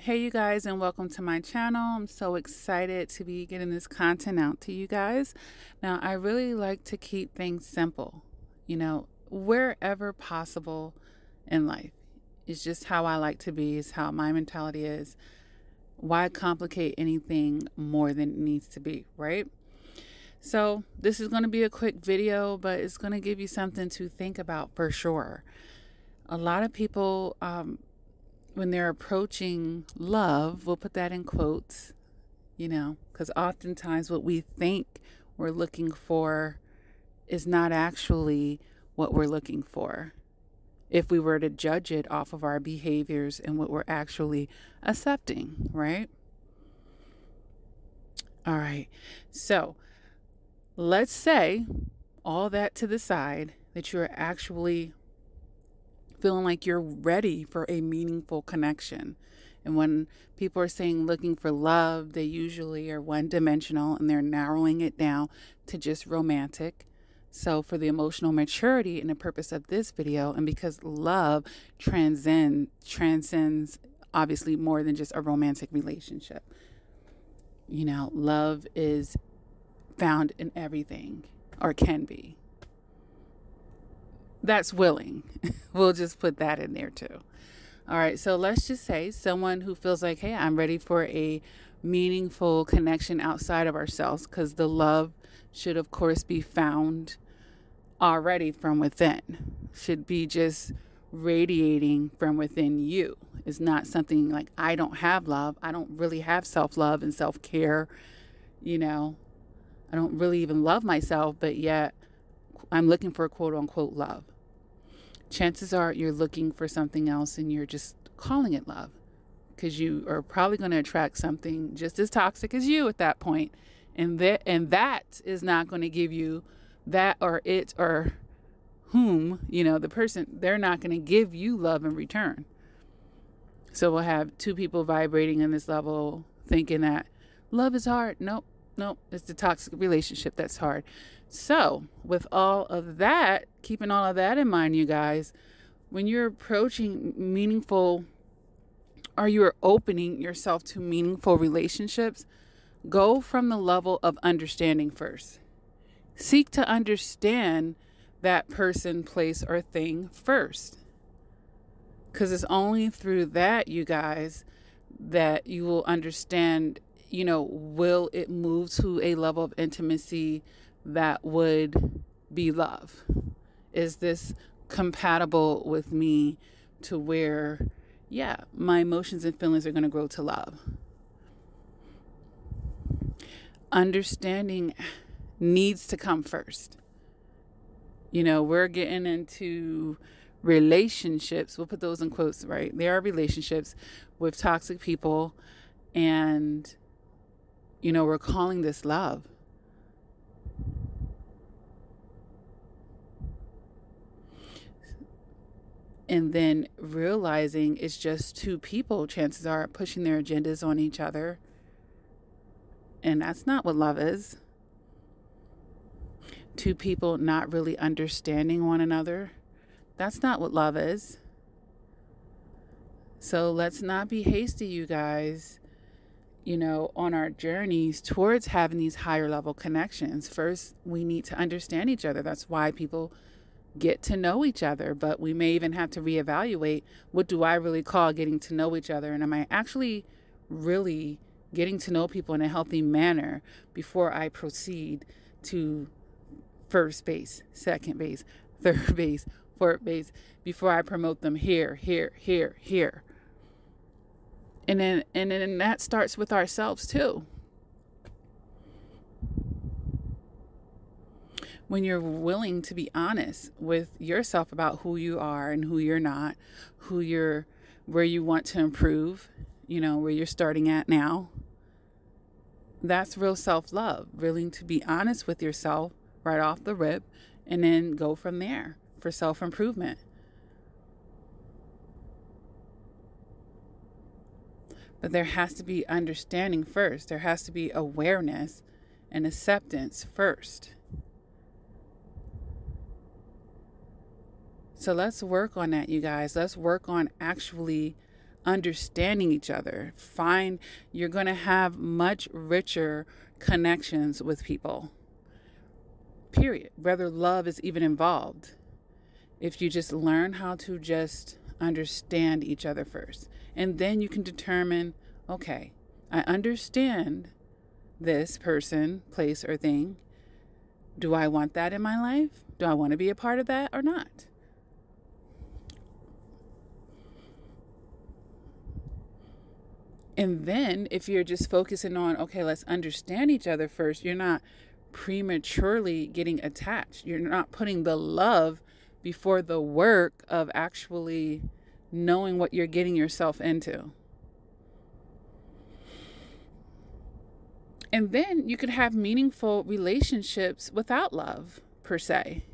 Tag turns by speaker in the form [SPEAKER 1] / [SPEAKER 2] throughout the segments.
[SPEAKER 1] Hey you guys, and welcome to my channel. I'm so excited to be getting this content out to you guys. Now, I really like to keep things simple, wherever possible in life. It's just how I like to be, it's how my mentality is. Why complicate anything more than it needs to be, right? So this is going to be a quick video, but it's going to give you something to think about for sure. A lot of people, when they're approaching love, we'll put that in quotes, because oftentimes what we think we're looking for is not actually what we're looking for. If we were to judge it off of our behaviors and what we're actually accepting, right? All right. So let's say all that to the side, that you're actually feeling like you're ready for a meaningful connection. And when people are saying looking for love, they usually are one-dimensional and they're narrowing it down to just romantic. So for the emotional maturity and the purpose of this video, and because love transcends obviously more than just a romantic relationship. Love is found in everything, or can be. That's willing. We'll just put that in there too. All right. So let's just say someone who feels like, hey, I'm ready for a meaningful connection outside of ourselves, because the love should, of course, be found already from within. Should be just radiating from within you. It's not something like, I don't have love. I don't really have self-love and self-care. I don't really even love myself, but yet I'm looking for quote unquote love. Chances are you're looking for something else and you're just calling it love, because you are probably going to attract something just as toxic as you at that point. And that is not going to give you that, or it, or whom, the person, they're not going to give you love in return. So we'll have two people vibrating in this level thinking that love is hard. Nope. It's the toxic relationship that's hard. So with all of that, keeping all of that in mind, you guys, when you're approaching meaningful, or you're opening yourself to meaningful relationships, go from the level of understanding first. Seek to understand that person, place, or thing first. Because it's only through that, you guys, that you will understand, will it move to a level of intimacy that would be love? Is this compatible with me to where, my emotions and feelings are going to grow to love? Understanding needs to come first. We're getting into relationships. We'll put those in quotes, right? There are relationships with toxic people, and we're calling this love. And then realizing it's just two people, chances are, pushing their agendas on each other. And that's not what love is. Two people not really understanding one another. That's not what love is. So let's not be hasty, you guys, on our journeys towards having these higher level connections. First, we need to understand each other. That's why people get to know each other. But we may even have to reevaluate, what do I really call getting to know each other? And am I actually really getting to know people in a healthy manner before I proceed to first base, second base, third base, fourth base, before I promote them here. And then that starts with ourselves too. When you're willing to be honest with yourself about who you are and who you're not, where you want to improve, where you're starting at now. That's real self-love, willing to be honest with yourself right off the rip, and then go from there for self-improvement. But there has to be understanding first. There has to be awareness and acceptance first. So let's work on that, you guys. Let's work on actually understanding each other. You're going to have much richer connections with people. Period. Whether love is even involved. If you just learn how to just understand each other first. And then you can determine, okay, I understand this person, place, or thing. Do I want that in my life? Do I want to be a part of that or not? And then if you're just focusing on, okay, let's understand each other first, you're not prematurely getting attached. You're not putting the love before the work of actually knowing what you're getting yourself into. And then you could have meaningful relationships without love, per se.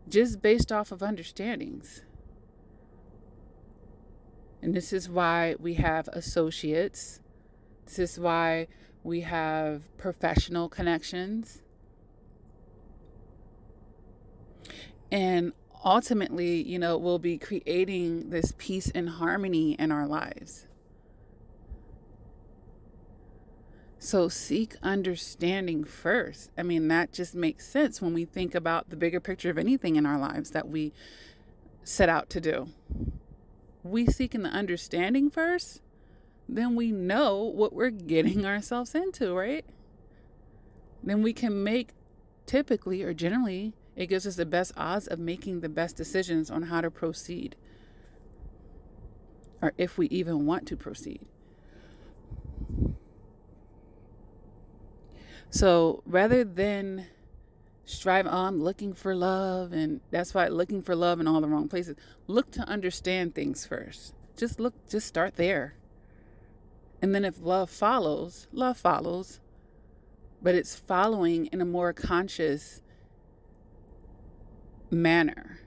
[SPEAKER 1] Just based off of understandings. And this is why we have associates. This is why we have professional connections. And ultimately, we'll be creating this peace and harmony in our lives. So seek understanding first. I mean, that just makes sense when we think about the bigger picture of anything in our lives that we set out to do. We seeking the understanding first, then we know what we're getting ourselves into, right? Then we can make, typically or generally, it gives us the best odds of making the best decisions on how to proceed. Or if we even want to proceed. So rather than strive on looking for love, and that's why looking for love in all the wrong places, look to understand things first. Just start there. And then if love follows, but it's following in a more conscious manner.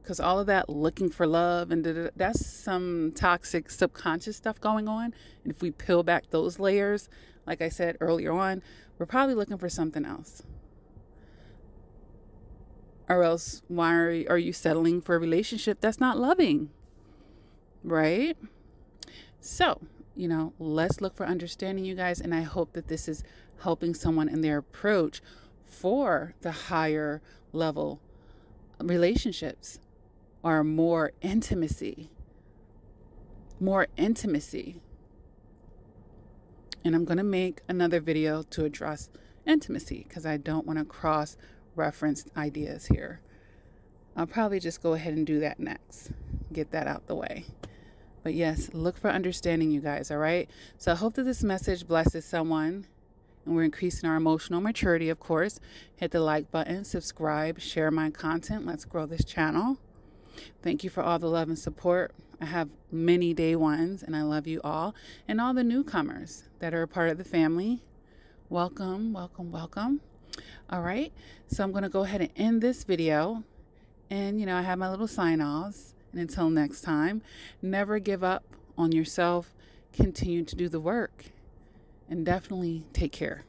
[SPEAKER 1] Because all of that looking for love and that's some toxic subconscious stuff going on. And if we peel back those layers, like I said earlier on, we're probably looking for something else. Or else, why are you settling for a relationship that's not loving? Right? So, let's look for understanding, you guys. And I hope that this is helping someone in their approach for the higher level relationships or more intimacy. And I'm going to make another video to address intimacy because I don't want to cross-reference ideas here. I'll probably just go ahead and do that next. Get that out the way. But yes, look for understanding, you guys, all right? So I hope that this message blesses someone. And we're increasing our emotional maturity, of course. Hit the like button, subscribe, share my content. Let's grow this channel. Thank you for all the love and support. I have many day ones, and I love you all. And all the newcomers that are a part of the family. Welcome, welcome, welcome. All right. So I'm going to go ahead and end this video. And, I have my little sign-offs. And until next time, never give up on yourself. Continue to do the work. And definitely take care.